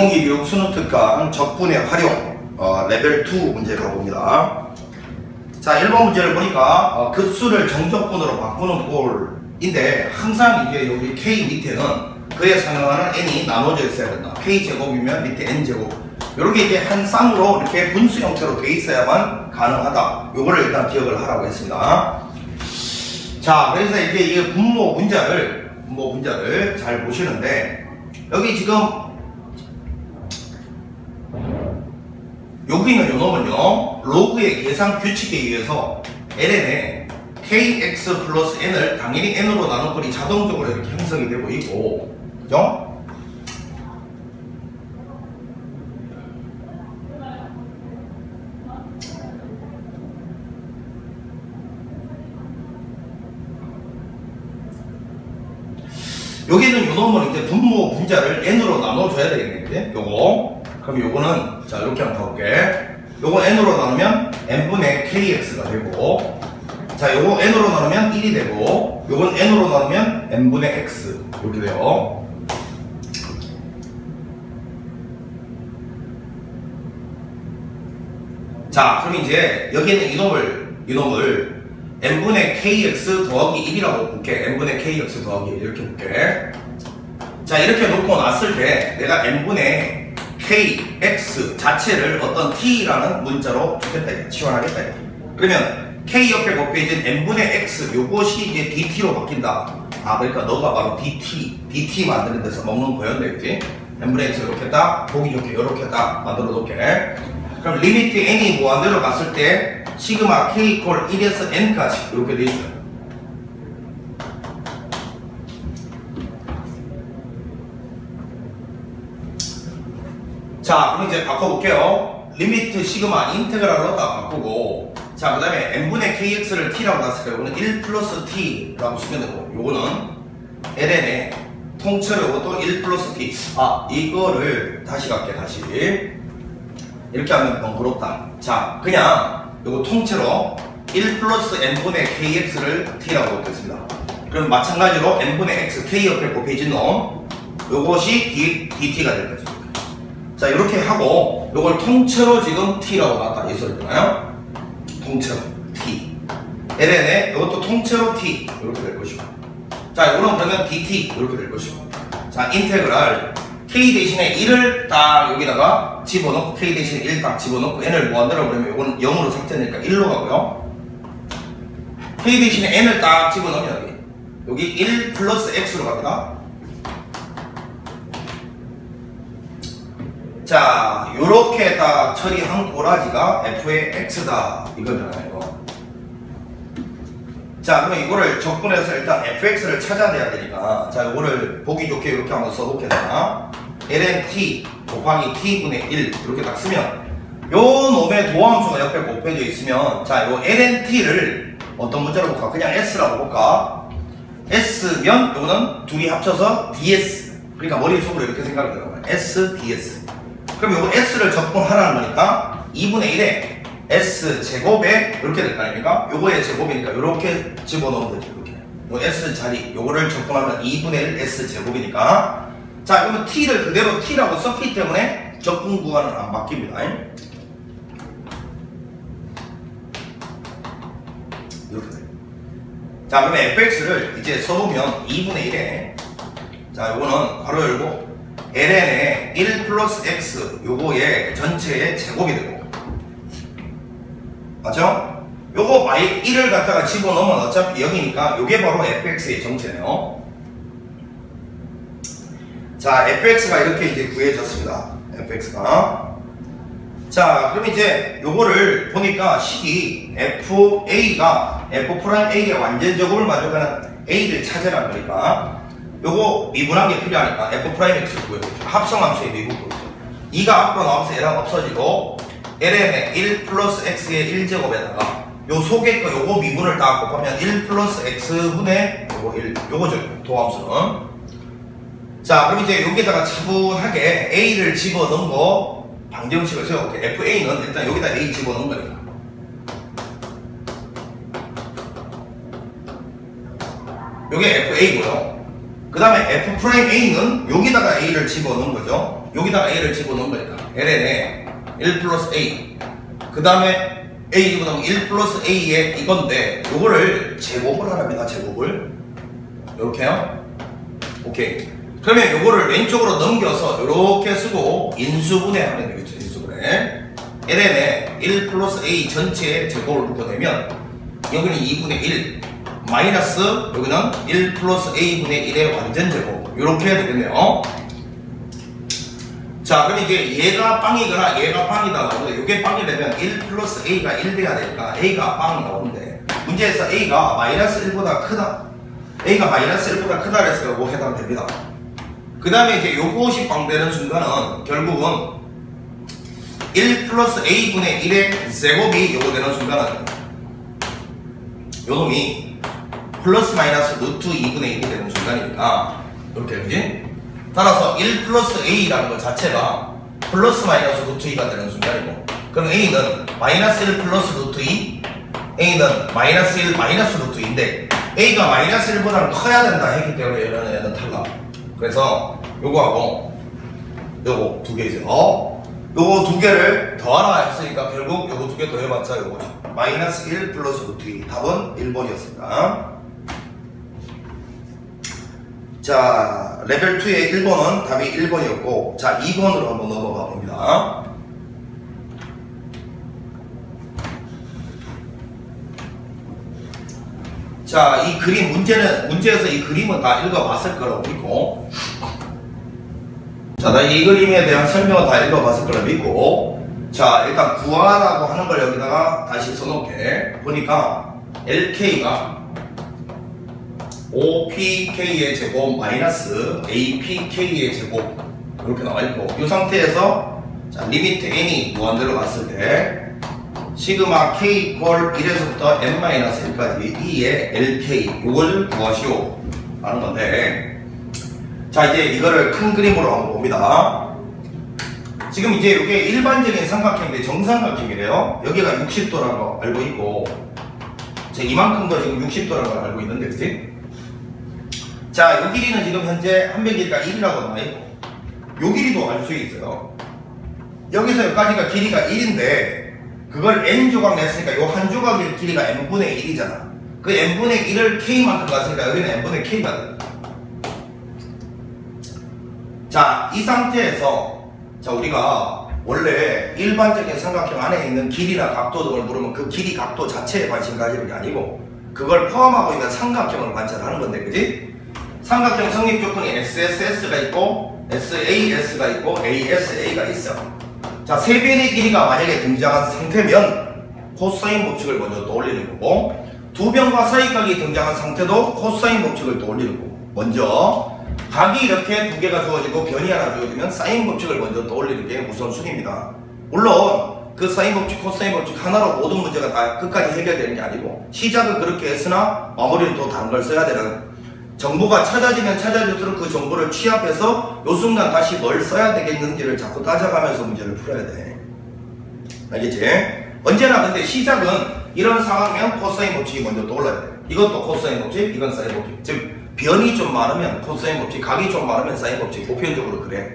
2022 수능 특강 적분의 활용 레벨 2 문제 가봅니다. 자, 1번 문제를 보니까 급수를 정적분으로 바꾸는 꼴인데 항상 이제 여기 K 밑에는 그에 상응하는 N이 나눠져 있어야 된다. K제곱이면 밑에 N제곱. 요렇게 이제 한 쌍으로 이렇게 분수 형태로 돼 있어야만 가능하다. 요거를 일단 기억을 하라고 했습니다. 자, 그래서 이제 이 분모 문자를 잘 보시는데, 여기 지금 여기 있는 요 놈은요, 로그의 계산 규칙에 의해서 ln에 kx 플러스 n을 당연히 n으로 나눈 꼴이 자동적으로 이렇게 형성이 되고 있고, 그죠? 여기는 요 놈은 이제 분모 분자를 n으로 나눠줘야 되겠는데, 요거. 그럼 요거는, 자, 이렇게 한번 가볼게. 요거 n으로 나누면 n분의 kx가 되고, 자, 요거 n으로 나누면 1이 되고, 요건 n으로 나누면 n분의 x. 이렇게 돼요. 자, 그럼 이제 여기는 이놈을 n분의 kx 더하기 1이라고 볼게. n분의 kx 더하기 1 이렇게 볼게. 자, 이렇게 놓고 놨을 때 내가 n분의 kx 자체를 어떤 t라는 문자로 주겠다, 치환하겠다. 그러면 k 옆에 곱해진 n분의 x 요것이 이제 dt로 바뀐다. 아, 그러니까 너가 바로 dt 만드는 데서 먹는 거였네, 그지? n분의 x 이렇게 딱 보기 좋게 이렇게 딱 만들어 놓게. 그럼 리미트 n이 무한대로 갔을 때 시그마 k 이퀄 1에서 n까지 이렇게 돼 있어요. 자, 그럼 이제 바꿔볼게요. 리미트 시그마 인테그랄로 딱 바꾸고, 자, 그 다음에 n분의 kx를 t라고 놨을 때 이거는 1 플러스 t라고 쓰면 되고, 요거는 ln에 통째로 이것도 1 플러스 t. 아, 이거를 다시 갈게. 다시 이렇게 하면 번거롭다. 자, 그냥 요거 통째로 1 플러스 n분의 kx를 t라고 놓겠습니다. 그럼 마찬가지로 n분의 x k 옆에 곱해진 놈 요것이 dt가 될 거죠. 자, 이렇게 하고 요걸 통째로 지금 t라고 놨다, 이 소리잖아요. 통째로 t. ln에 요것도 통째로 t 이렇게 될 것이고, 자, 요거는 그러면 dt 이렇게 될 것이고, 자, 인테그랄 k 대신에 1을 딱 여기다가 집어넣고, k 대신에 1 딱 집어넣고 n을 무한대로 그러면 요거는 0으로 삭제되니까 1로 가고요. k 대신에 n을 딱 집어넣으면 여기 1 플러스 x로 갑니다. 자, 요렇게 딱 처리한 꼬라지가 f의 x다 이거잖아요, 이거. 자, 그러면 이거를 적분해서 일단 fx를 찾아내야 되니까, 자, 요거를 보기 좋게 이렇게 한번 써볼게. 되나? ln t 곱하기 t분의 1 이렇게 딱 쓰면 요 놈의 도함수가 옆에 곱해져 있으면, 자, 요 ln t를 어떤 문자로 볼까? 그냥 s라고 볼까? s면 요거는 둘이 합쳐서 ds. 그러니까 머릿속으로 이렇게 생각이 들어요. s ds. 그럼 요거 s를 적분하라는 거니까 2분의 1에 s제곱에 이렇게 될 거 아닙니까? 요거의 제곱이니까 요렇게 집어넣으면 되죠. 이렇게 요 s 자리 요거를 적분하면 2분의 1 s제곱이니까, 자, 그러면 t를 그대로 t라고 썼기 때문에 적분 구간은 안 바뀝니다. 이렇게 돼요. 자, 그러면 fx를 이제 써보면 2분의 1에, 자, 요거는 괄호 열고 ln에 1 플러스 x 요거의 전체의 제곱이 되고, 맞죠? 요거 1을 갖다가 집어넣으면 어차피 0이니까 요게 바로 fx의 정체네요. 자, fx가 이렇게 이제 구해졌습니다. fx가. 자, 그럼 이제 요거를 보니까 식이 fa가 f'a의 완전 제곱을 만족하는 a를 찾으라 그러니까 요거 미분한 게 필요하니까 f'x를 구해보죠. 합성함수의 미분 구해보죠. 2가 앞으로 나와서 얘랑 없어지고 ln의 1 플러스 x의 1제곱에다가 요 속에 거 요거 미분을 딱 곱하면 1 플러스 x분의 요거 1 요거죠, 도함수는. 자, 그럼 이제 여기다가 차분하게 a를 집어넣은 거 방정식을 세워볼게. fa는 일단 여기다 a 집어넣은 거니까 요게 fa고요. 그 다음에 F'A는 여기다가 A를 집어넣은 거죠. 여기다가 A를 집어넣은 거니까 ln에 1 플러스 A 그 다음에 A 집어넣으면 1 플러스 A의 이건데 요거를 제곱을 하랍니다. 제곱을 요렇게요. 오케이. 그러면 요거를 왼쪽으로 넘겨서 요렇게 쓰고 인수분해하면 되겠죠. 인수분해 ln에 1 플러스 A 전체의 제곱을 묶어내면 여기는 2분의 1 마이너스 여기는 1 플러스 A분의 1의 완전 제곱 요렇게 해야 되겠네요. 자 그럼 이제 얘가 빵이거나 얘가 빵이다 나오는데 요게 빵이 되면 1 플러스 A가 1 돼야 되니까 A가 빵 나오는데 문제에서 A가 마이너스 1보다 크다 A가 마이너스 1보다 크다 그래서 요거 해당됩니다. 그 다음에 이제 요것이 빵 되는 순간은 결국은 1 플러스 A분의 1의 제곱이 요거 되는 순간은 요놈이 플러스 마이너스 루트 2분의 1이 되는 순간이니까 이렇게 그지? 따라서 1 플러스 A라는 것 자체가 플러스 마이너스 루트 2가 되는 순간이고 그럼 A는 마이너스 1 플러스 루트 2 A는 마이너스 1 마이너스 루트 2인데 A가 마이너스 1보다는 커야 된다 했기 때문에 얘는 탈락. 그래서 요거하고 요거 두 개죠. 요거 두 개를 더하라 했으니까 결국 요거 두 개 더해봤자 요거죠. 마이너스 1 플러스 루트 2 답은 1번이었습니다. 자 레벨 2의 1번은 답이 1번이었고 자 2번으로 한번 넘어가 봅니다. 자 이 그림 문제에서 이 그림은 다 읽어봤을 거라고 믿고 자 나 이 그림에 대한 설명은 다 읽어봤을 거라고 믿고 자 일단 구하라고 하는 걸 여기다가 다시 써놓게 보니까 LK가 OPK의 제곱 마이너스 APK의 제곱 이렇게 나와있고 이 상태에서 자 리미트 n이 무한대로 갔을 때 시그마 k 이퀄 1에서부터 n-1까지 2의 LK 이걸 구하시오 라는 건데 자 이제 이거를 큰 그림으로 한번 봅니다. 지금 이제 이게 일반적인 삼각형인데 정삼각형이래요. 여기가 60도라고 알고 있고 제 이만큼도 지금 60도라고 알고 있는데 그치? 자 요 길이는 지금 현재 한 변 길이가 1이라고 나와있고 요 길이도 알 수 있어요. 여기서 여기까지가 길이가 1인데 그걸 n조각 냈으니까 요 한 조각의 길이가 n분의 1이잖아. 그 n분의 1을 k만큼 갔으니까 여기는 n분의 k가 돼. 자 이 상태에서 자 우리가 원래 일반적인 삼각형 안에 있는 길이나 각도 등을 물으면 그 길이 각도 자체에 관심 가지는 게 아니고 그걸 포함하고 있는 삼각형을 관찰하는 건데 그지? 삼각형 성립 조건이 SSS가 있고 SAS가 있고 ASA가 있어. 자 세 변의 길이가 만약에 등장한 상태면 코사인 법칙을 먼저 떠올리는 거고 두 변과 사이각이 등장한 상태도 코사인 법칙을 떠올리는 거고 먼저 각이 이렇게 두 개가 주어지고 변이 하나 주어지면 사인 법칙을 먼저 떠올리는 게 우선순위입니다. 물론 그 사인 법칙, 코사인 법칙 하나로 모든 문제가 다 끝까지 해결되는 게 아니고 시작은 그렇게 했으나 마무리는 또 다른 걸 써야 되는 정보가 찾아지면 찾아질수록 그 정보를 취합해서 요 순간 다시 뭘 써야 되겠는지를 자꾸 따져가면서 문제를 풀어야 돼. 알겠지? 언제나 근데 시작은 이런 상황이면 코사인 법칙이 먼저 떠올라야 돼. 이것도 코사인 법칙, 이건 사인 법칙. 즉 변이 좀 많으면 코사인 법칙, 각이 좀 많으면 사인 법칙. 보편적으로 그래.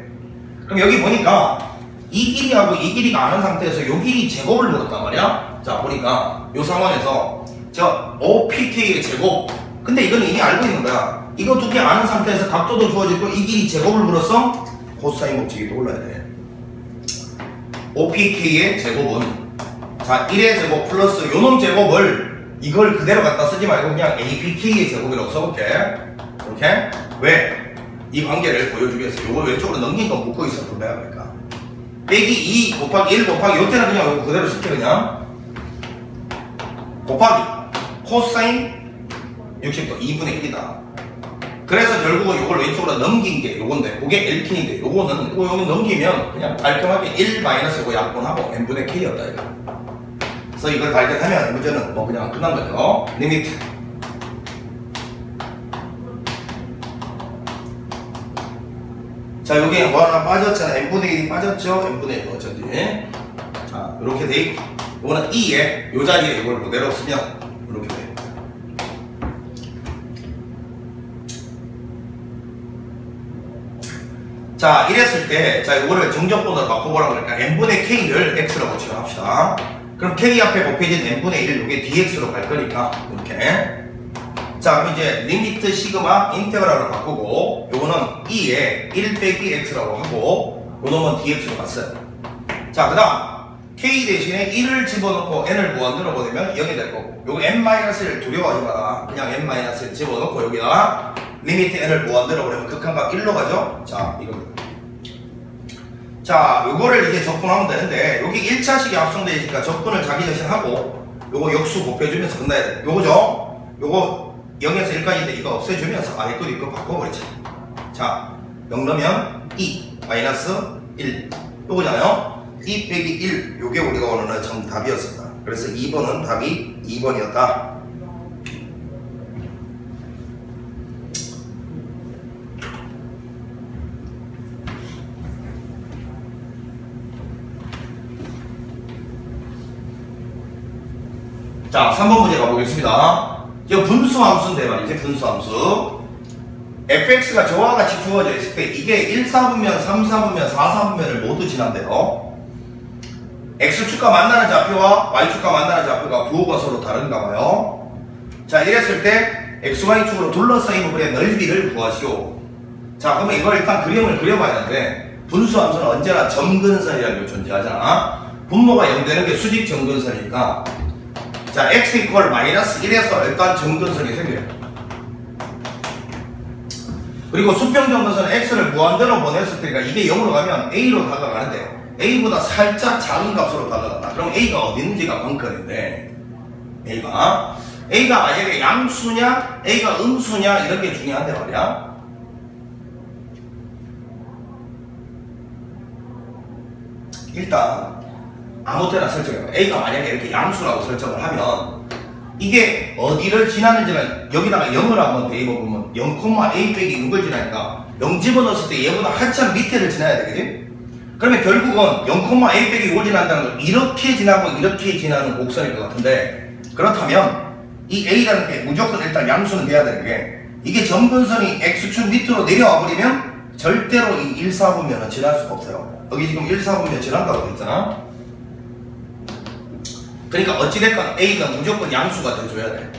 그럼 여기 보니까 이 길이하고 이 길이가 아는 상태에서 요 길이 제곱을 물었단 말이야. 자 보니까 요 상황에서 저 OPK의 제곱 근데 이건 이미 알고 있는 거야. 이거 두 개 아는 상태에서 각도도 주어지고 이 길이 제곱을 물었어? 코사인 법칙이 떠올라야 돼. OPK의 제곱은 자 1의 제곱 플러스 요놈 제곱을 이걸 그대로 갖다 쓰지 말고 그냥 APK의 제곱이라고 써볼게. 이렇게? 왜? 이 관계를 보여주기 위해서 요걸 왼쪽으로 넘긴 건 묶고 있어. 그럼 내가 그러니까 빼기 2 곱하기 1 곱하기 요때는 그냥 요거 그대로 쓸게 그냥 곱하기 코사인 60도 2분의 1이다. 그래서 결국은 요걸 왼쪽으로 넘긴 게 요건데 요게 LK인데 요거는 요거 넘기면 그냥 깔끔하게 1 마이너스 요거 약분하고 n분의 k였다 이거. 그래서 이걸 발견하면 문제는 뭐 그냥 끝난 거죠. 리미트 자 요게 뭐 하나 빠졌잖아. n분의 1이 빠졌죠. n분의 1 어쩐지 자 요렇게 돼 있고 요거는 2에 요 자리에 이걸 그대로 쓰면 이렇게 돼. 자, 이랬을 때, 자, 이거를 정적분으로 바꿔보라고 그러니까 n분의 k를 x라고 지정합시다. 그럼 k 앞에 곱해진 n분의 1, 이게 dx로 갈 거니까, 이렇게. 자, 그럼 이제 리미트 시그마 인테그랄로 바꾸고, 요거는 2에 1 빼기 x라고 하고, 요 놈은 dx로 갔어요. 자, 그 다음, k 대신에 1을 집어넣고 n을 무한대로 보내면 0이 될 거고, 요거 n-를 두려워하지 마라. 그냥 n-를 집어넣고 여기다가 리미트 n을 무한대로 보내면 극한값 1로 가죠? 자, 이겁니다. 자, 요거를 이제 적분하면 되는데, 여기 1차식이 합성되어 있으니까 적분을 자기 자신 하고, 요거 역수 곱해주면서 끝나야 돼. 요거죠? 요거 0에서 1까지인데 이거 없애주면서 아예 거 이거 바꿔버리지. 자, 0 넣으면 2 마이너스 1 요거잖아요. 2 빼기 1 요게 우리가 원하는 정답이었습니다. 그래서 2번은 답이 2번이었다. 자, 3번 문제 가보겠습니다. 이거 분수함수인데 말이지, 분수함수. fx가 저와 같이 주어져 있을 때 이게 1, 4분면, 3, 4분면, 4, 4분면을 모두 지난대요. x축과 만나는 좌표와 y축과 만나는 좌표가 부호가 서로 다른가 봐요. 자, 이랬을 때 xy축으로 둘러싸인 부분의 넓이를 구하시오. 자, 그러면 이걸 일단 그림을 그려봐야 하는데, 분수함수는 언제나 점근선이라는 게 존재하잖아. 분모가 0 되는 게 수직 점근선이니까, 자, x 이퀄 마이너스 1에서 일단 점근선이 생겨요. 그리고 수평 점근선은 x를 무한대로 보냈을 때니까 이게 0으로 가면 a로 다가가는데 a보다 살짝 작은 값으로 다가간다. 그럼 a가 어디 있는지가 관건인데, a가 만약에 양수냐 a가 음수냐 이런 게 중요한데 말이야. 일단 아무 때나 설정해봐. a가 만약에 이렇게 양수라고 설정을 하면 이게 어디를 지나는지는 여기다가 0을 한번 대입해보면 0,a 빼기 6을 지나니까 0 집어넣었을 때 얘보다 한참 밑에를 지나야 되겠지? 그러면 결국은 0,a 빼기 6을 지난다는 건 이렇게 지나고 이렇게 지나는 곡선일 것 같은데, 그렇다면 이 a라는 게 무조건 일단 양수는 돼야 되는 게, 이게 점근선이 x축 밑으로 내려와 버리면 절대로 이 1, 4분면은 지날 수가 없어요. 여기 지금 1, 4분면 지난다고 돼 있잖아. 그러니까 어찌됐건 a가 무조건 양수가 돼줘야 돼.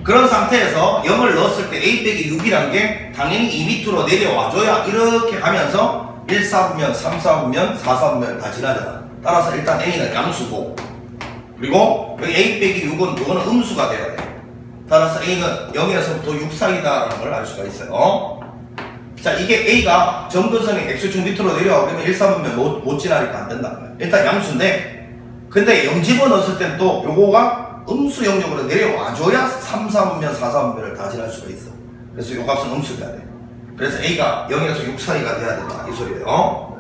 그런 상태에서 0을 넣었을 때 a 빼기 6이란 게 당연히 이 밑으로 내려와줘야 이렇게 가면서 1, 4분면, 3, 4분면, 4, 4분면 다 지나잖아. 따라서 일단 a는 양수고, 그리고 여기 a 빼기 6은 요거는 음수가 돼야 돼. 따라서 a는 0에서부터 6 사이다라는 걸 알 수가 있어요. 자, 이게 a가 점근선이 x축 밑으로 내려와 버리면 1, 4분면 못 지나니까 안 된다는 거야. 일단 양수인데, 근데 0 집어넣었을 땐 또 요거가 음수 영역으로 내려와줘야 3, 4분면, 4, 4분면을 다 지날 수가 있어. 그래서 요 값은 음수가 돼. 그래서 a가 0에서 6 사이가 돼야 된다, 이 소리예요.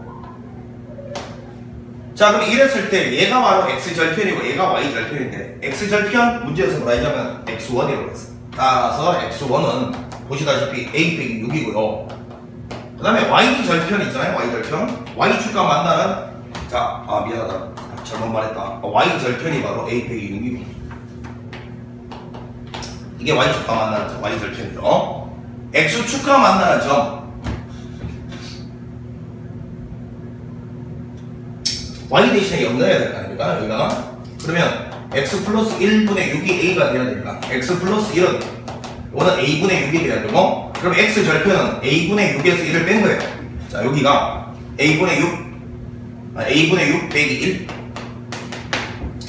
자, 그럼 이랬을 때 얘가 바로 x절편이고 얘가 y절편인데, x절편 문제에서 뭐라 했냐면 x1이라고 했어. 따라서 x1은 보시다시피 a 빼기 6이고요. 그 다음에 y절편 있잖아요. y절편. y축과 만나는, 자, 미안하다, 잘못 말했다. y절편이 바로 a 빼기 6이고, 이게 y축과 만나는 점, y절편이죠. x축과 만나는 점, y 대신에 0 넣어야 될 거 아닙니까? 여기다가. 그러면 x 플러스 1분의 6이 a가 돼야 되니까 x 플러스 1은 이거는 a분의 6이 돼야 되고, 그럼 x절편은 a분의 6에서 1을 뺀 거예요. 자, 여기가 a분의 6 빼기 1.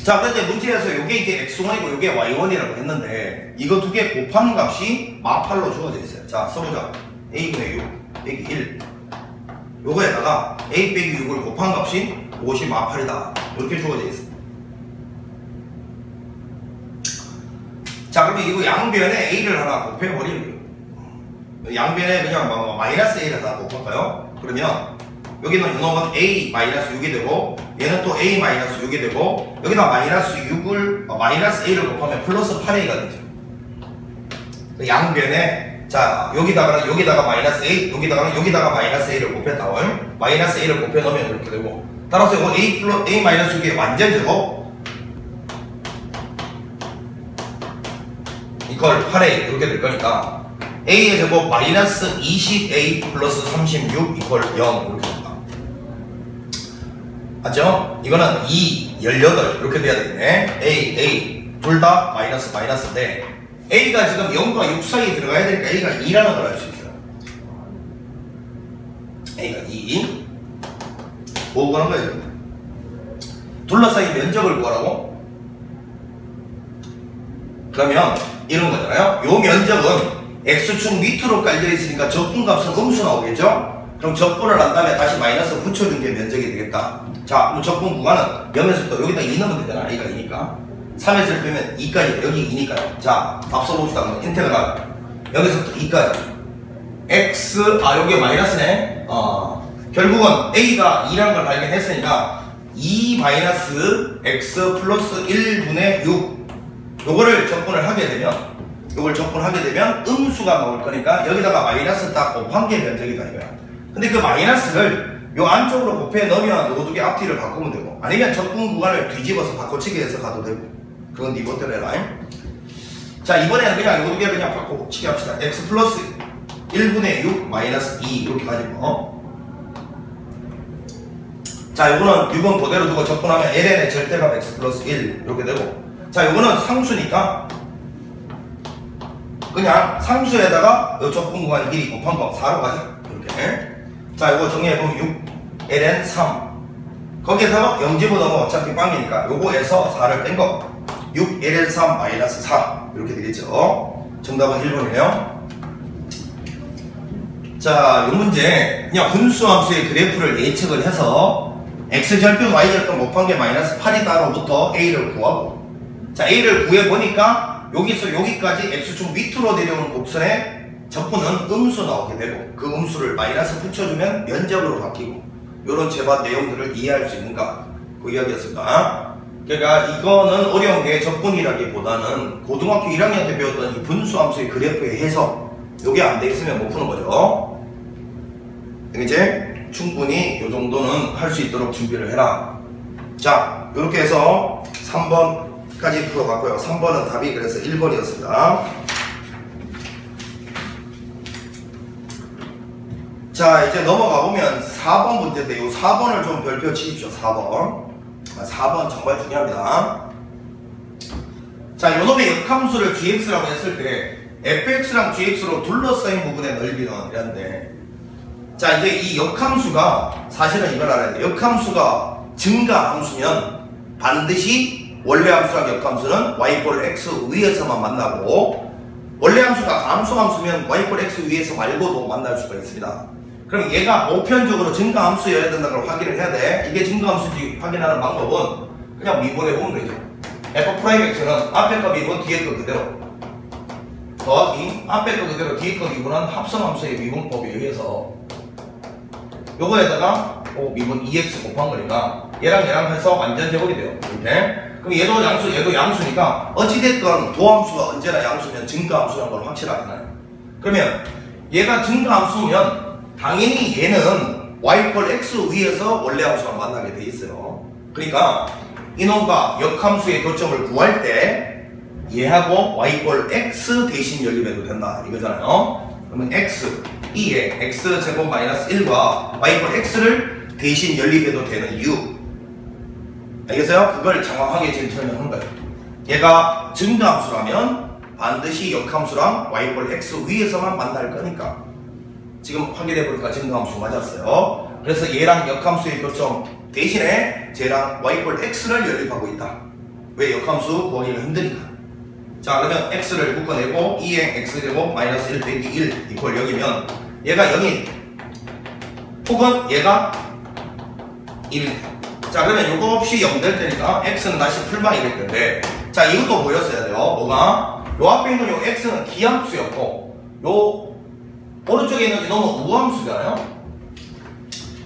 자, 그런데 문제에서 이게 이제 x1이고 이게 y1이라고 했는데, 이거 두 개 곱하는 값이 마팔로 주어져 있어요. 자, 써보자. a분의 6 빼기 1. 요거에다가 a 빼기 6을 곱한 값이 50 마팔이다. 이렇게 주어져 있어요. 자, 그러면 이거 양변에 a를 하나 곱해버리면, 양변에 그냥 마이너스 a를 하나 곱할까요? 그러면 여기는 이놈은 a 마이너스 6이 되고, 얘는 또 a 마이너스 6이 되고, 여기다 마이너스 6을 마이너스 a를 곱하면 플러스 8a가 되죠. 양변에, 자, 여기다가 마이너스 a, 여기다가 마이너스 a를 곱했다. 마이너스 a를 곱해 넣으면 이렇게 되고, 따라서 이거 a 마이너스 6의 완전 제곱 이걸 8a 이렇게 될 거니까 a의 제곱 마이너스 20a 플러스 36 이퀄 0 이렇게 됩니다. 맞죠? 이거는 2, 18 이렇게 돼야 되겠네. a 둘 다 마이너스인데 a가 지금 0과 6 사이에 들어가야 되니까 a가 2라는 걸 알 수 있어요. a가 2 뭐 구하는 거예요? 둘러싸인 면적을 구하라고? 그러면 이런 거잖아요. 요 면적은 x축 밑으로 깔려 있으니까 적분값은 음수 나오겠죠? 그럼 적분을 한 다음에 다시 마이너스 붙여준 게 면적이 되겠다. 자, 그럼 적분 구간은 0에서부터 여기다 2 넣으면 되잖아. a가 2니까 3에서 빼면 2까지, 여기 2니까요. 자, 답 써봅시다. 인테그랄 0에서부터 2까지 여기 마이너스네. 결국은 a가 2라는 걸 발견했으니까 2 마이너스 x 플러스 1분의 6 요거를 적분을 하게 되면 음수가 나올 거니까 여기다가 마이너스 딱 곱한 게 면적이다 이거야. 근데 그 마이너스를 요 안쪽으로 곱해 넣으면 요 두 개 앞뒤를 바꾸면 되고, 아니면 적분 구간을 뒤집어서 바꿔치기 해서 가도 되고, 그건 네 멋대로 해라. 자, 이번에는 그냥 요 두 개 그냥 바꿔치기 합시다. x 플러스 1분의 6 마이너스 2 이렇게 가지고 자, 요거는 6은 그대로 두고 적분하면 ln의 절대값 x 플러스 1 이렇게 되고, 자, 요거는 상수니까 그냥 상수에다가 요 적분 구간 길이 곱한 거 4로 가죠. 이렇게. 자, 요거 정리해보면 6 ln 3 거기에다가 0집어넣으면 어차피 빵이니까 요거에서 4를 뺀 거 6 ln 3 마이너스 4 이렇게 되겠죠. 정답은 1번이네요. 자, 요 문제 그냥 분수함수의 그래프를 예측을 해서 x절편 y절편 곱한 게 마이너스 8이다로부터 a를 구하고, 자, a를 구해보니까 여기서 여기까지 x축 밑으로 내려오는 곡선의 적분은 음수 나오게 되고, 그 음수를 마이너스 붙여주면 면적으로 바뀌고, 요런 제반 내용들을 이해할 수 있는가, 그 이야기였습니다. 그러니까 이거는 어려운 게 적분이라기보다는 고등학교 1학년 때 배웠던 이 분수함수의 그래프의 해석, 요게 안 돼 있으면 못 푸는 거죠. 이제 충분히 요 정도는 할 수 있도록 준비를 해라. 자, 요렇게 해서 3번까지 풀어봤고요. 3번은 답이 그래서 1번이었습니다. 자, 이제 넘어가 보면 4번 문제인데 요 4번을 좀 별표 치십시오. 4번 정말 중요합니다. 자, 요놈의 역함수를 gx라고 했을 때 fx랑 gx로 둘러싸인 부분의 넓이는 이란데, 자, 이제 이 역함수가 사실은 이걸 알아야 돼. 역함수가 증가함수면 반드시 원래 함수랑 역함수는 y x 위에서만 만나고, 원래 함수가 감소함수면 y x 위에서 말고도 만날 수가 있습니다. 그럼 얘가 보편적으로 증가함수여야 된다는 걸 확인을 해야 돼. 이게 증가함수인지 확인하는 방법은 그냥 미분해보면 되죠. f'x는 앞에 거 미분, 뒤에 거 그대로 더하기 앞에 거 그대로 뒤에 거 미분한 합성함수의 미분법에 의해서 요거에다가 미분 2x 곱한 거니까 얘랑 해서 완전 제곱이 돼요. 이렇게. 그럼 얘도 양수, 얘도 양수니까 어찌됐건 도함수가 언제나 양수면 증가함수라는 걸 확실하잖아요. 그러면 얘가 증가함수면 당연히 얘는 y x 위에서 원래 함수랑 만나게 돼 있어요. 그러니까 이놈과 역함수의 교점을 구할 때 얘하고 y x 대신 연립해도 된다 이거잖아요. 그러면 x 2에 x제곱 마이너스 1과 y x를 대신 연립해도 되는 이유 알겠어요? 그걸 정확하게 지금 설명한 거예요. 얘가 증가함수라면 반드시 역함수랑 y x 위에서만 만날 거니까 지금 확인해보니까 증가함수 맞았어요. 그래서 얘랑 역함수의 교점 대신에 쟤랑 y x를 연립하고 있다. 왜? 역함수 구하기가 힘드니까. 자, 그러면 x를 묶어내고 2의 x제곱 마이너스 1 빼기 1 이퀄 0이면 얘가 0인 혹은 얘가 1인. 자, 그러면 요거 없이 0 될 테니까 x는 다시 풀방이 될 텐데, 자, 이것도 보였어야 돼요. 뭐가? 요 앞에 있는 요 x는 기함수였고 요 오른쪽에 있는 이놈은 우함수잖아요.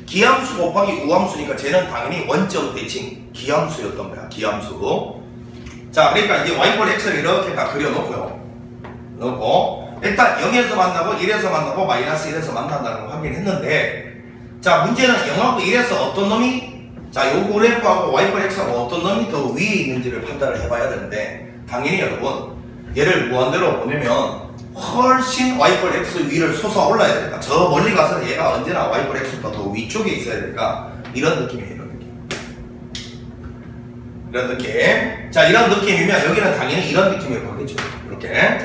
기함수 곱하기 우함수니까 쟤는 당연히 원점 대칭 기함수였던 거야. 기함수. 자, 그러니까 이제 y x를 이렇게 다 그려놓고요. 넣고 일단 0에서 만나고 1에서 만나고 마이너스 1에서 만난다는 걸 확인했는데, 자, 문제는 0하고 1에서 어떤 놈이, 자, 요 그래프하고 y x하고 어떤 놈이 더 위에 있는지를 판단을 해봐야 되는데, 당연히 여러분 얘를 무한대로 보내면 훨씬 y꼴 x 위를 솟아 올라야 되니까 저 멀리 가서는 얘가 언제나 y꼴 x보다 더 위쪽에 있어야 되니까 이런 느낌이에요. 이런 느낌. 자, 이런 느낌이면 여기는 당연히 이런 느낌으로 가겠죠. 이렇게.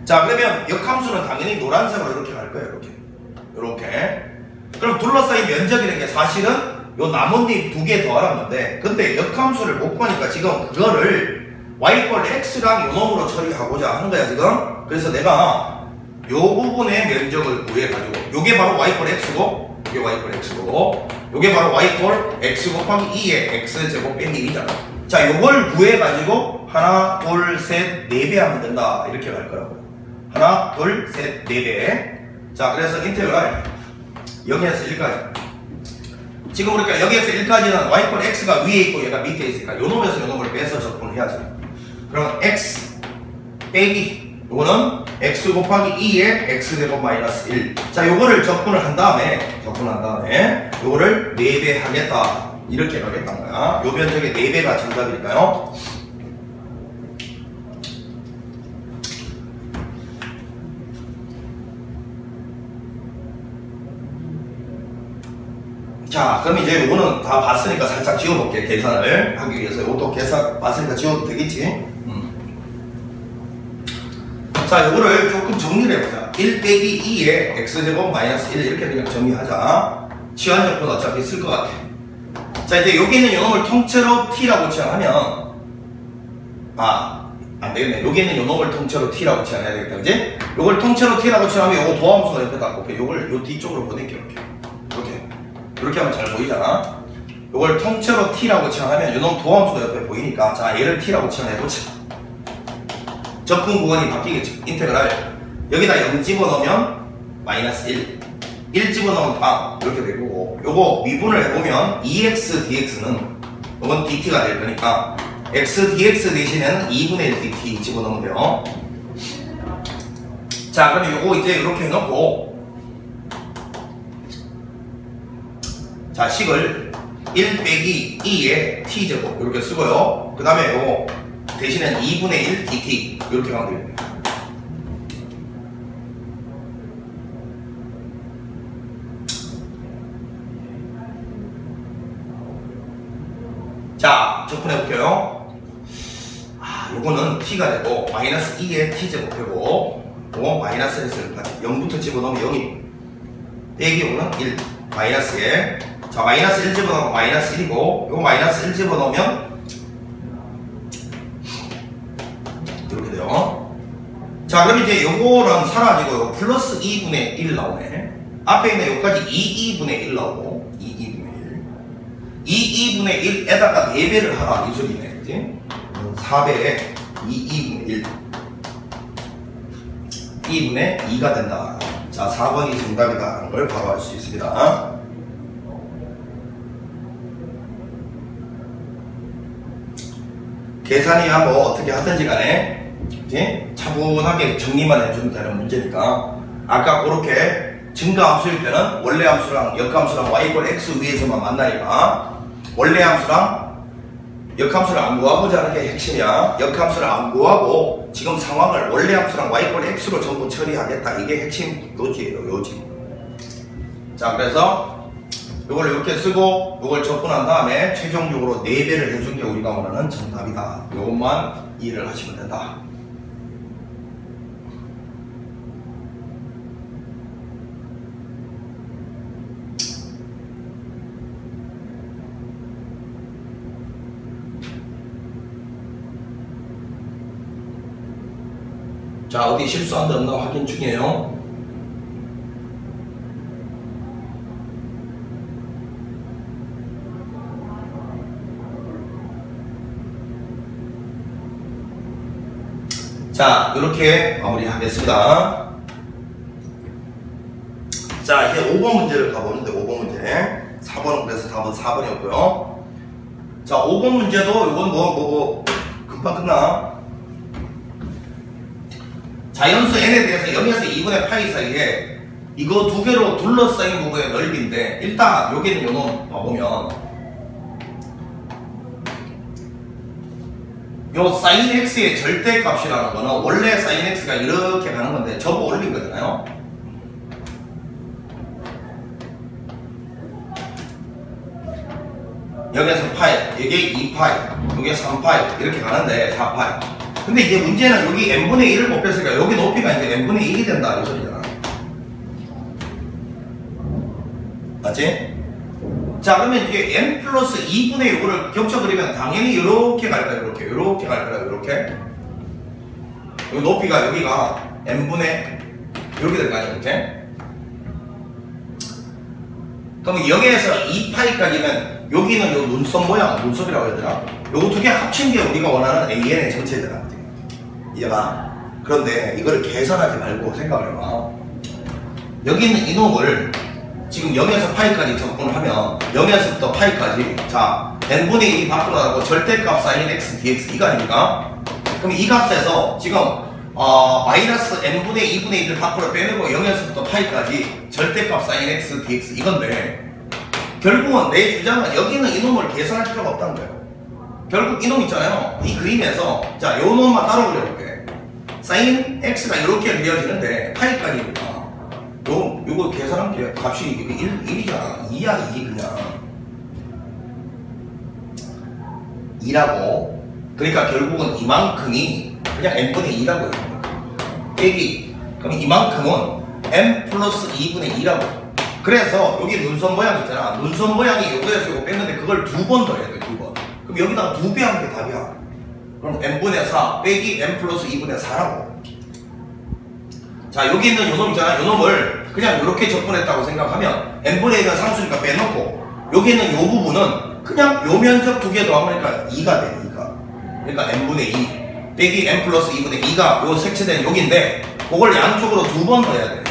자, 그러면 역함수는 당연히 노란색으로 이렇게 갈 거예요. 이렇게. 이렇게. 그럼 둘러싸인 면적이라는 게 사실은 요 나뭇잎 2개 더하란 건데, 근데 역함수를 못 보니까 지금 그거를 y꼴 x랑 요 놈으로 처리하고자 하는 거야, 지금. 그래서 내가 요 부분의 면적을 구해가지고, 요게 바로 y꼴 x고, 요게 y꼴 x고, 요게 바로 y꼴 x 곱하기 2의 x제곱 빼기 1이잖아. 자, 요걸 구해가지고 하나, 둘, 셋, 4배 하면 된다. 이렇게 갈 거라고. 하나, 둘, 셋, 4배. 자, 그래서 인테그랄 0에서 1까지. 지금 그러니까 여기에서 1까지는 y꼴 x가 위에 있고 얘가 밑에 있으니까 요 놈에서 요 놈을 빼서 접근을 해야지. 그럼 x 빼기 요거는 x 곱하기 2의 x제곱 마이너스 1. 자, 요거를 접근을 한 다음에 요거를 4배 하겠다. 이렇게 가겠다는 거야. 요 면적의 4배가 정답이니까요. 자, 그럼 이제 요거는 다 봤으니까 살짝 지워볼게. 계산을 하기 위해서. 요것도 계산 봤으니까 지워도 되겠지? 자, 요거를 조금 정리를 해보자. 1 빼기 2의 x제곱 마이너스 1 이렇게 그냥 정리하자. 치환적분 어차피 쓸 것 같아. 자, 이제 여기 있는 요놈을 통째로 t라고 치환하면 안 되겠네. 여기 있는 요놈을 통째로 t라고 치환해야 되겠다. 그지? 요걸 통째로 t라고 치환하면 요거 도함수가 옆에다 곱해. 요걸 요 뒤쪽으로 보낼게. 이렇게 하면 잘 보이잖아. 요걸 통째로 t라고 치환하면 요놈 도함수가 옆에 보이니까 자, 얘를 t라고 치환해보자. 접근 구간이 바뀌겠죠. 인테그랄 여기다 0 집어넣으면 마이너스 1 집어넣으면 방 이렇게 될 거고, 요거 미분을 해보면 2x dx는 이건 dt가 될 거니까 x dx 대신에는 2분의 1 dt 집어넣으면 돼요. 자, 그럼 요거 이제 이렇게 해놓고 자, 식을 1 빼기 2의 t제곱 이렇게 쓰고요. 그 다음에 요거 대신에 2분의 1 dt 이렇게 가면 됩니다. 자, 접근해볼게요. 요거는 t가 되고 마이너스 2의 t제곱이고 요거 마이너스 1까지 0부터 집어넣으면 0이 빼기 요거는 1 마이너스에 자, 마이너스 1 집어넣으면 마이너스 1이고 요거 마이너스 1 집어넣으면 이렇게 돼요. 자, 그럼 이제 요거는 사라지고 요거 플러스 2분의 1 나오네. 앞에 있는 요까지 2분의 1 나오고 2분의 1에다가 4배를 하라 이 소리네. 그치? 4배에 2분의 1 2분의 2가 된다. 자, 4번이 정답이다라는 걸 바로 알 수 있습니다. 계산이야 뭐 어떻게 하든지 간에 이제 차분하게 정리만 해주면 되는 문제니까 아까 그렇게 증가함수일 때는 원래 함수랑 역함수랑 y꼴 x 위에서만 만나니까 원래 함수랑 역함수를 안 구하고자 하는 게 핵심이야. 역함수를 안 구하고 지금 상황을 원래 함수랑 y꼴 x로 전부 처리하겠다. 이게 핵심 요지예요. 요지. 자, 그래서 이걸 이렇게 쓰고 이걸 접근한 다음에 최종적으로 4배를 해준 게 우리가 원하는 정답이다. 이것만 이해를 하시면 된다. 자, 어디 실수한 데 없나 확인 중이에요. 자, 이렇게 마무리하겠습니다. 자, 이제 5번 문제를 가보는데 5번 문제 4번은 그래서 답은 4번이었고요. 자, 5번 문제도 이건 금방 끝나. 자연수 n에 대해서 0에서 2분의 파이 사이에 이거 두 개로 둘러싸인 부분의 넓이인데 일단 여기는 요놈 봐보면 요 sin x의 절대값이라는 거는 원래 sin x가 이렇게 가는 건데 접어 올린 거잖아요. 여기에서 파이, 이게 2파이, 이게 3파이 이렇게 가는데 4파이. 근데 이제 문제는 여기 n분의 1을 곱했으니까 여기 높이가 이제 n분의 1이 된다 이 소리잖아. 맞지? 자, 그러면 이게 n 플러스 2분의 6을 겹쳐 그리면 당연히 이렇게 갈 거야. 이렇게 갈 거야. 이렇게. 여기 높이가 여기가 n분의 이렇게 될 거 아니야. 이렇게. 그럼 0에서 2파이까지는 여기는 요 눈썹 모양, 눈썹이라고 해야 되나? 요거 두 개 합친 게 우리가 원하는 AN의 전체잖아. 이해가? 그런데 이거를 계산하지 말고 생각을 해봐. 여기 있는 이놈을 지금 0에서 파이까지 접근을 하면 0에서부터 파이까지 자 n분의 2 밖으로 나가고 절대값 sin x dx 이거 아닙니까? 그럼 이 값에서 지금 마이너스 n분의 2분의 1을 밖으로 빼내고 0에서부터 파이까지 절대값 sin x dx 이건데 결국은 내 주장은 여기는 이놈을 계산할 필요가 없다는 거예요. 결국 이놈 있잖아요. 이 그림에서 자 요 놈만 따로 그려볼게. sin x가 이렇게 그려지는데 파이까지니까 요거 계산한 게 값이 1이잖아. 2야 2 그냥 2라고. 그러니까 결국은 이만큼이 그냥 n분의 2라고요. 빼기. 그럼 이만큼은 n 플러스 2분의 2라고. 그래서 여기 눈썹 모양 있잖아. 눈썹 모양이 요거에서 요거 뺐는데 그걸 두 번 더 해야 돼. 두 번. 그럼 여기다가 2배 하는 게 답이야. 그럼 n분의 4 빼기 n 플러스 2분의 4라고. 자 여기 있는 요놈 있잖아. 요놈을 그냥 이렇게 접근했다고 생각하면 n분의 1은 상수니까 빼놓고 여기 있는 요 부분은 그냥 요 면적 두 개 더하니까 2가 돼. 2가. 그러니까 n분의 2 빼기 n 플러스 2분의 2가 요 색채된 여기인데 그걸 양쪽으로 두 번 더해야 돼.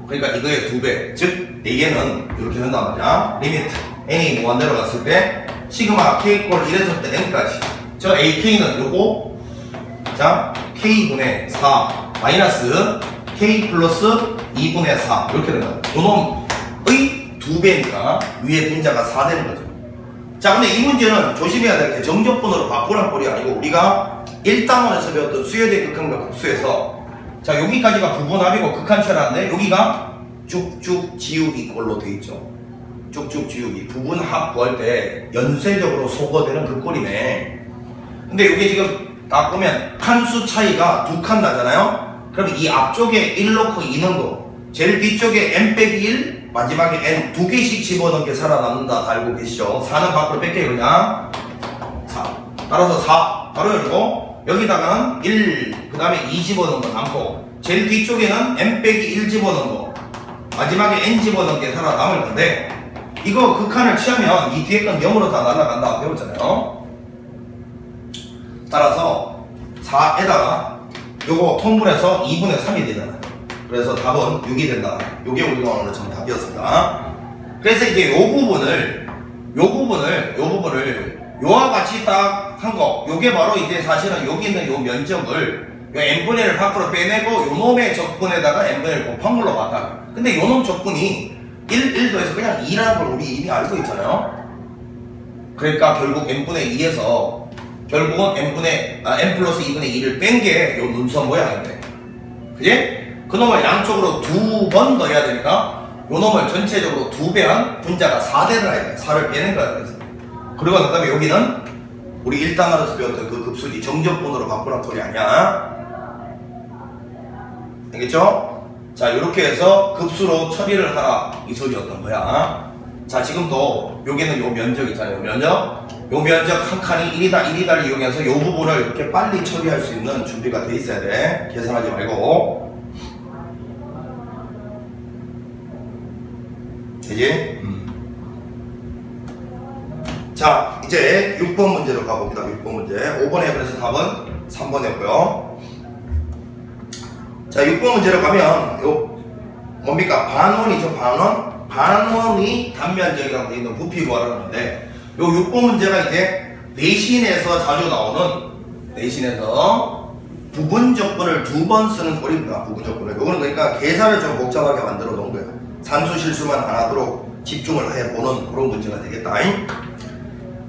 그러니까 이거의 2배. 즉 A는 이렇게 된단 말이야. 리미트 n이 무한대로 갔을 때 시그마 k 꼴 1에서부터 n까지 저 ak는 요거 자 k분의 4 마이너스 k 플러스 2분의 4 이렇게 된다. 요놈의 2배니까 위에 분자가 4 되는 거죠. 자 근데 이 문제는 조심해야 될 게 정적분으로 바꾸란 꼴이 아니고 우리가 1단원에서 배웠던 수열의 극한과 극수에서 자 여기까지가 부분합이고 극한체라는데 여기가 쭉쭉 지우기 꼴로 돼 있죠. 쭉쭉 지우기 부분합 구할 때 연쇄적으로 소거되는 그 꼴이네. 근데 여기 지금 딱 보면 칸수 차이가 두 칸 나잖아요. 그럼 이 앞쪽에 1 넣고 2 넣은 거 제일 뒤쪽에 n 빼기 1 마지막에 n 두 개씩 집어넣은 게 살아남는다 다 알고 계시죠? 4는 밖으로 뺄게요. 그냥 4 따라서 4 바로 열고 여기다가는 1 그 다음에 2 집어넣은 거 남고 제일 뒤쪽에는 n 빼기 1 집어넣은 거 마지막에 n 집어넣은 게 살아남을 건데 이거 극한을 취하면 이 뒤에 건 0으로 다 날아간다 배웠잖아요. 따라서 4에다가 요거 통분해서 2분의 3이 되잖아요. 그래서 답은 6이 된다. 요게 우리가 오늘 정답이었습니다. 그래서 이제 요 부분을 요와 같이 딱 한 거 요게 바로 이제 사실은 여기 있는 요 면적을 요 n분의 1을 밖으로 빼내고 요 놈의 적분에다가 n분의 1 곱한 걸로 봤다. 근데 요 놈 적분이 1도에서 그냥 2라는 걸 우리 이미 알고 있잖아요. 그러니까 결국 n분의 2에서 결국은 n 플러스 2분의 2를 뺀 게 요 눈썹 모양인데 그지? 그 놈을 양쪽으로 두 번 더 해야 되니까 요 놈을 전체적으로 2배한 분자가 4대를 해야 돼. 4를 빼는 거야. 그래서 그리고 그 다음에 여기는 우리 1단원에서 배웠던 그 급수지 정적분으로 바꾸란 소리 아니야. 알겠죠? 자 이렇게 해서 급수로 처리를 하라 이 소리였던 거야. 자 지금도 여기는 요 면적 있잖아요. 요 면적 한 칸이 1이다를 이용해서 요 부분을 이렇게 빨리 처리할 수 있는 준비가 돼 있어야 돼. 계산하지 말고. 되지? 자 이제 6번 문제로 가봅니다. 6번 문제 5번에 그래서 답은 3번이었고요. 자 6번 문제로 가면 요 뭡니까? 반원이죠. 반원이 단면적이라고 되어 있는 부피 구하라는 건데 요 6번 문제가 이제 내신에서 자주 나오는 내신에서 부분적분을 두 번 쓰는 꼴입니다. 부분적분을. 요거는 그러니까 계산을 좀 복잡하게 만들어 놓은 거예요. 산수 실수만 안 하도록 집중을 해보는 그런 문제가 되겠다.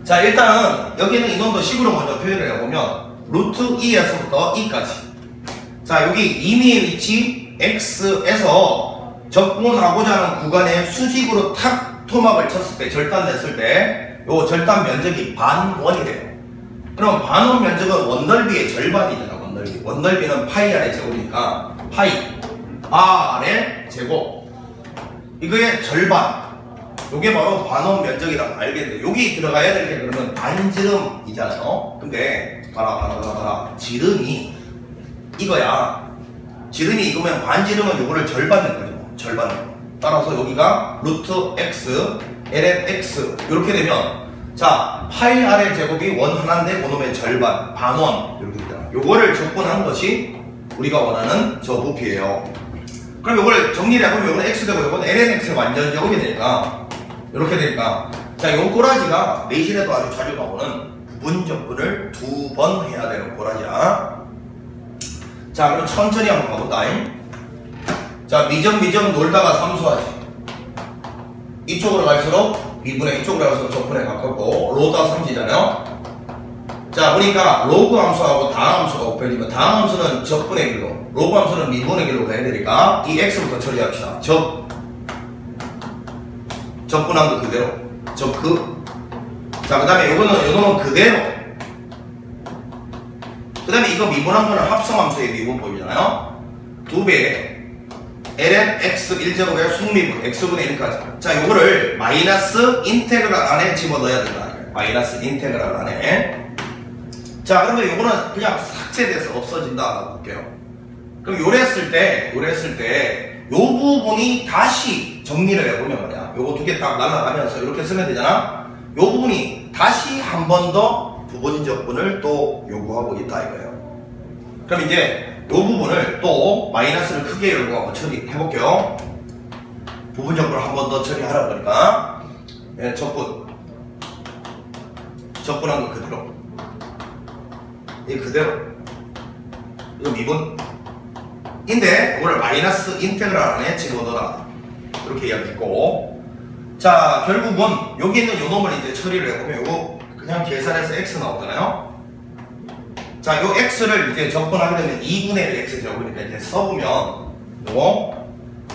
자 일단은 여기는 이놈도 식으로 먼저 표현을 해보면 루트 2에서부터 2까지. 자, 여기 임의의 위치 x에서 적분하고자 하는 구간에 수직으로 탁 토막을 쳤을 때, 절단 냈을 때, 요 절단 면적이 반원이래요. 그럼 반원 면적은 원넓이의 절반이잖아, 원넓이. 원넓이는 파이 r의 제곱이니까, 파이 r의 제곱. 이거의 절반. 요게 바로 반원 면적이라고 알겠는데, 여기 들어가야 될 게 그러면 반지름이잖아요. 근데, 봐라. 지름이 이거야. 지름이 이거면 반지름은 요거를 절반 낸 거죠. 절반. 따라서 여기가 루트 x, ln x. 이렇게 되면, 자, 파이 r의 제곱이 원 하나인데, 그놈의 절반, 반원. 이렇게 되잖아. 요거를 적분한 것이 우리가 원하는 저 부피예요. 그럼 요걸 정리를 해보면 요거는 x 되고 요거는 ln x의 완전 제곱이 되니까, 이렇게 되니까, 자, 요 꼬라지가 내신에도 아주 자주 나오는 부분 적분을 2번 해야 되는 꼬라지야. 자, 그럼 천천히 한번 가볼까? 자, 미적 놀다가 삼수하지. 이쪽으로 갈수록 미분의, 이쪽으로 갈수록 적분에 가깝고, 로다 삼지잖아요. 자, 보니까 로그 함수하고 다항 함수가 곱해지면 다항 함수는 적분의 길로, 로그 함수는 미분의 길로 가야 되니까 이 x부터 처리합시다. 적분한 거 그대로. 자, 그 다음에 요거는 그대로. 그 다음에 이거 미분한 거는 합성함수의 미분법이잖아요. 2배에 ln x 1제곱의 숙미분 x분의 1까지. 자, 요거를 마이너스 인테그랄 안에 집어넣어야 된다. 마이너스 인테그랄 안에. 자, 그러면 요거는 그냥 삭제돼서 없어진다 볼게요. 그럼 요랬을 때 요 부분이 다시 정리를 해보면 말이야. 요거 두 개 딱 날라가면서 이렇게 쓰면 되잖아. 요 부분이 다시 한 번 더 부분 적분을 또 요구하고 있다 이거예요. 그럼 이제 요 부분을 또 마이너스를 크게 열고 처리해볼게요. 부분 적분을 한 번 더 처리하라 그러니까, 예, 적분한 거 그대로. 이 그대로. 이거 미분. 인데 이걸 마이너스 인테그랄 안에 집어넣어라. 이렇게 이야기했고, 자, 결국은 여기 있는 요 놈을 이제 처리를 해보면 요거 그냥 계산해서 x 나오잖아요. 자, 요 x를 이제 적분하게 되면 2분의 1 x 제곱이니까 이제 써보면 요거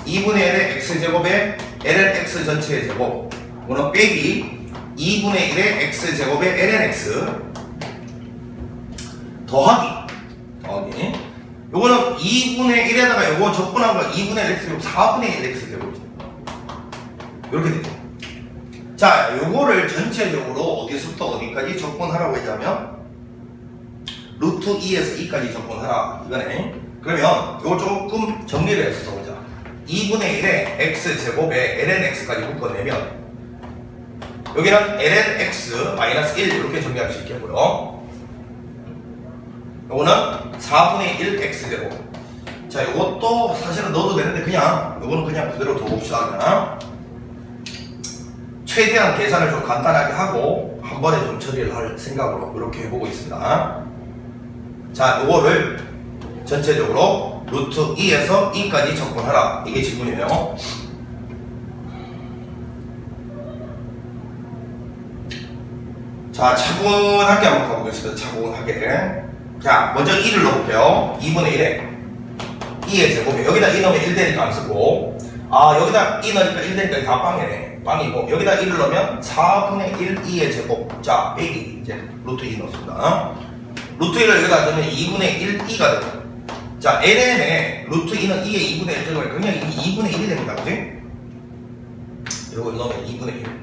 2분의 1의 x 제곱에 ln x 전체의 제곱, 이거는 빼기 2분의 1의 x 제곱에 ln x 더하기. 요거는 2분의 1에다가 요거 적분한 거 2분의 1 x 제곱 4분의 1 x 제곱이죠. 이렇게 되죠. 자, 요거를 전체적으로 어디서부터 어디까지 적분하라고 했냐면 루트 2에서 2까지 적분하라 이거네. 그러면 요걸 조금 정리를 해서 써보자. 2분의 1의 x 제곱에 ln x까지 묶어내면 여기는 ln x 마이너스 1 이렇게 정리할 수 있겠고요. 요거는 4분의 1 x제곱. 자, 요것도 사실은 넣어도 되는데 요거는 그냥 그대로 둬봅시다. 그냥 최대한 계산을 좀 간단하게 하고 한 번에 좀 처리를 할 생각으로 이렇게 해보고 있습니다. 자, 요거를 전체적으로 루트 2에서 2까지 적분하라. 이게 질문이에요. 자, 차분하게 한번 가보겠습니다. 차분하게. 자, 먼저 2를 넣어볼게요. 2분의 1에 2의 제곱에 여기다 2 넣으면 1 되니까 안 쓰고, 아, 여기다 2 넣으니까 1 되니까 다 빵이네. 빵이고, 여기다 1을 넣으면 4분의 1 2의 제곱. 자, 빼기 이제 루트 2 넣습니다. 루트 1을 여기다 넣으면 2분의 1 2가 되고, 자, ln에 루트 2는 2의 2분의 1 제곱이니까 그냥 2분의 1이 됩니다. 그지? 이걸 넣으면 2분의 1.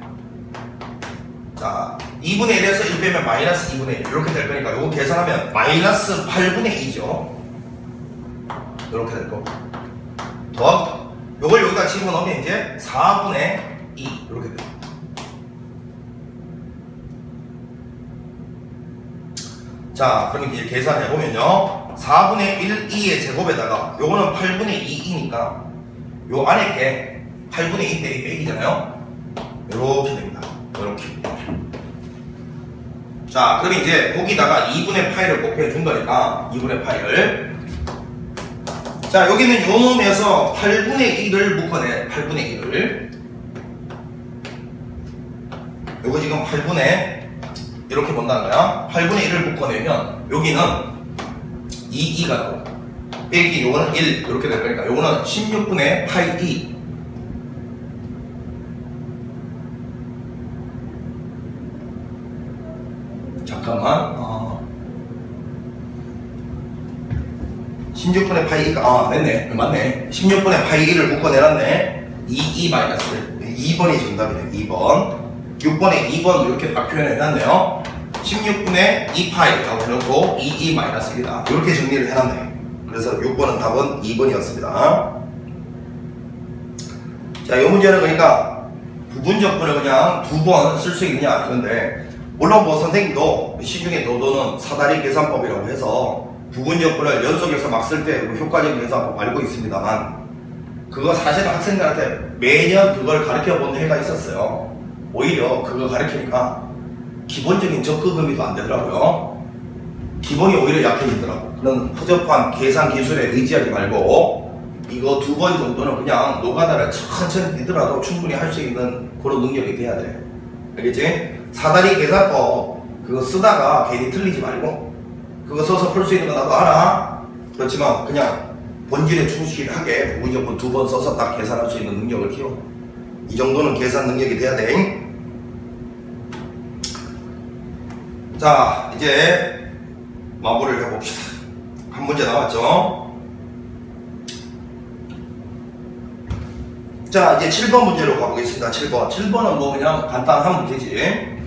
자, 2분의 1에서 1 빼면 마이너스 2분의 1 이렇게 될 거니까 요거 계산하면 마이너스 8분의 2죠. 이렇게 될 거고, 더하기 요걸 여기다 집어넣으면 이제 4분의 2 이렇게 돼요. 자, 그럼 이제 계산해보면요, 4분의 1 2의 제곱에다가 요거는 8분의 2이니까 요 안에 게 8분의 2 빼기 빼기잖아요. 이렇게 됩니다. 이렇게. 자, 그럼 이제 거기다가 2분의 파이를 곱해준 거니까 2분의 파이를, 자, 여기는 요 놈에서 8분의 1을 묶어내. 8분의 1을 요거 지금 8분의 이렇게 본다는 거야. 8분의 1을 묶어내면 여기는 2가 나오고 빼기 요거는 1 이렇게 될 거니까 요거는 16분의 파이 2. 잠깐만 16분의 파이 2가 맞네 16분의 파이 1을 묶어내놨네. 2 마이너스 2번이 정답이네. 2번 6번에 2번 이렇게 딱 표현해놨네요. 16분의 2파이라고 해놓고 2 마이너스 1이다 이렇게 정리를 해놨네. 그래서 6번은 답은 2번이었습니다. 자, 이 문제는 그러니까 부분적분을 그냥 2번 쓸 수 있느냐 이건데, 물론 뭐 선생님도 시중에 노도는 사다리 계산법이라고 해서 부분적분을 연속해서 막 쓸 때 효과적인 계산법 알고 있습니다만, 그거 사실은 학생들한테 매년 그걸 가르쳐 본 해가 있었어요. 오히려 그거 가르치니까 기본적인 접근금이도 안 되더라고요. 기본이 오히려 약해지더라고. 그런 허접한 계산 기술에 의지하지 말고 이거 2번 정도는 그냥 노가다를 천천히 뛰더라도 충분히 할 수 있는 그런 능력이 돼야 돼. 알겠지? 사다리 계산법 그거 쓰다가 괜히 틀리지 말고, 그거 써서 풀 수 있는 거 나도 알아. 그렇지만 그냥 본질에 충실하게 부분적분 2번 써서 딱 계산할 수 있는 능력을 키워. 이 정도는 계산 능력이 돼야 돼. 자, 이제 마무리를 해봅시다. 한 문제 남았죠? 자, 이제 7번 문제로 가보겠습니다. 7번은 뭐 그냥 간단한 문제지.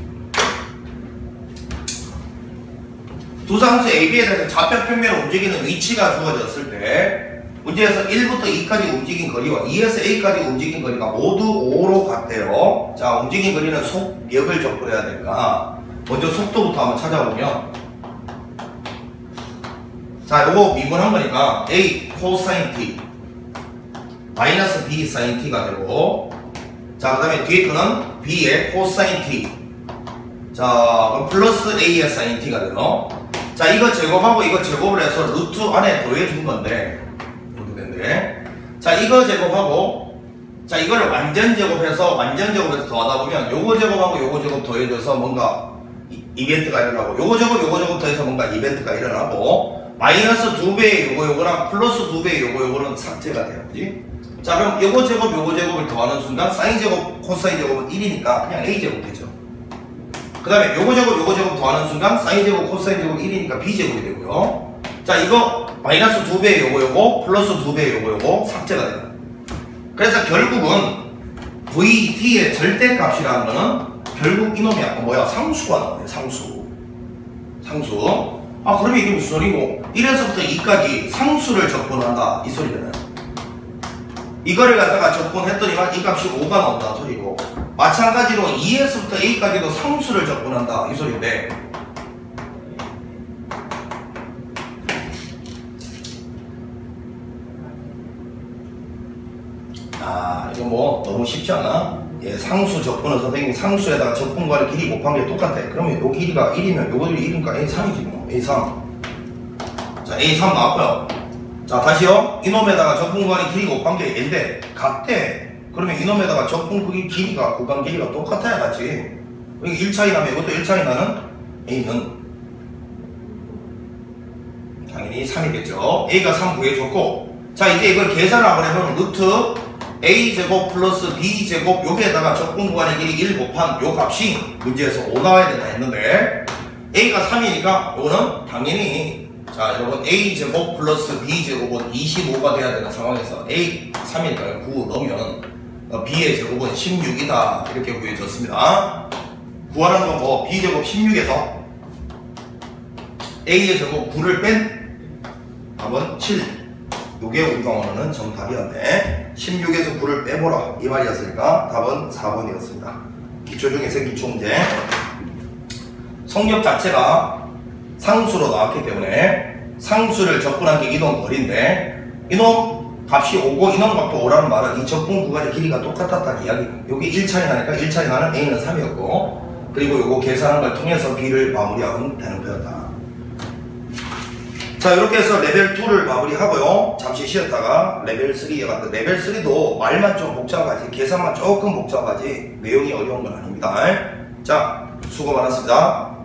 두 상수 AB에 대해서 좌표 평면으로 움직이는 위치가 주어졌을 때 문제에서 1부터 2까지 움직인 거리와 2에서 A까지 움직인 거리가 모두 5로 같대요. 자, 움직인 거리는 속력을 적분해야 되니까 먼저 속도부터 한번 찾아보면, 자, 요거 미분한 거니까 A 코사인 T 마이너스 B 사인 T가 되고, 자, 그 다음에 뒤에 거는 B의 코사인 T, 자, 그럼 플러스 A의 사인 T가 되죠. 자, 이거 제곱하고 이거 제곱을 해서 루트 안에 더해준 건데 이렇게 된대. 자, 이거 제곱하고, 자, 이거를 완전 제곱해서 더하다 보면 요거 제곱하고 요거 제곱 더해져서 뭔가 이벤트가 일어나고, 요거 제곱 더해서 뭔가 이벤트가 일어나고, 마이너스 2배의 요거랑 플러스 2배의 요거는 삭제가 돼요. 그지? 자, 그럼 요거 제곱을 더하는 순간 사인 제곱, 코사인 제곱은 1이니까 그냥 A 제곱 되죠. 그 다음에 요거 제곱 더하는 순간 사인 제곱, 코사인 제곱 1이니까 B 제곱이 되고요. 자, 이거 마이너스 2배의 요거 플러스 2배의 요거 삭제가 돼요. 그래서 결국은 VT의 절대값이라는 거는 결국 이놈이 뭐야? 상수가 나오네. 상수. 아, 그러면 이게 무슨 소리고? 1에서부터 2까지 상수를 적분한다 이 소리잖아요. 이거를 갖다가 적분했더니만 이 값이 5가 나온다 소리고, 마찬가지로 2에서부터 A까지도 상수를 적분한다 이 소리인데, 이거 뭐 너무 쉽지 않아? 예, 상수 적분은 선생님이 상수에다가 적분과의 길이 곱한 게 똑같아. 그러면 요 길이가 1이면 요거도 1이니까 A3이지 뭐. A3. 자, A3 나왔고요. 자, 다시요. 이놈에다가 적분과의 길이 곱한 게 A인데 같대. 그러면 이놈에다가 적분 크기 길이가, 구간 길이가 똑같아야 같지. 여기 1차이 나면 이것도 1차이 나는 A는 당연히 3이겠죠. A가 3 구해줬고, 자, 이제 이걸 계산을 한번 해보면 루트 A제곱 플러스 B제곱 여기에다가 적분 구간의 길이 1 곱한 요 값이 문제에서 5 나와야 된다 했는데, A가 3이니까 요거는 당연히, 자, 여러분 A제곱 플러스 B제곱은 25가 돼야 되는 상황에서 A 3이니까 9 넣으면 B의 제곱은 16이다 이렇게 구해졌습니다. 구하라는 건 뭐 B제곱 16에서 A의 제곱 9를 뺀 답은 7. 요게 우리가 원하는 정답이었네. 16에서 9를 빼보라 이 말이었으니까 답은 4번이었습니다. 기초 중에서 기초 문제. 속력 자체가 상수로 나왔기 때문에 상수를 적분한 게 이동 거리인데, 이놈 값이 5고 이놈 값도 5라는 말은 이 적분 구간의 길이가 똑같았다는 이야기예요. 요게 1차이 나니까 1차이 나는 A는 3이었고, 그리고 요거 계산한 걸 통해서 B를 마무리하면 되는 거였다. 자, 이렇게 해서 레벨 2를 마무리하고요. 잠시 쉬었다가 레벨 3에 갔다. 레벨 3도 말만 좀 복잡하지, 계산만 조금 복잡하지 내용이 어려운 건 아닙니다. 자, 수고 많았습니다.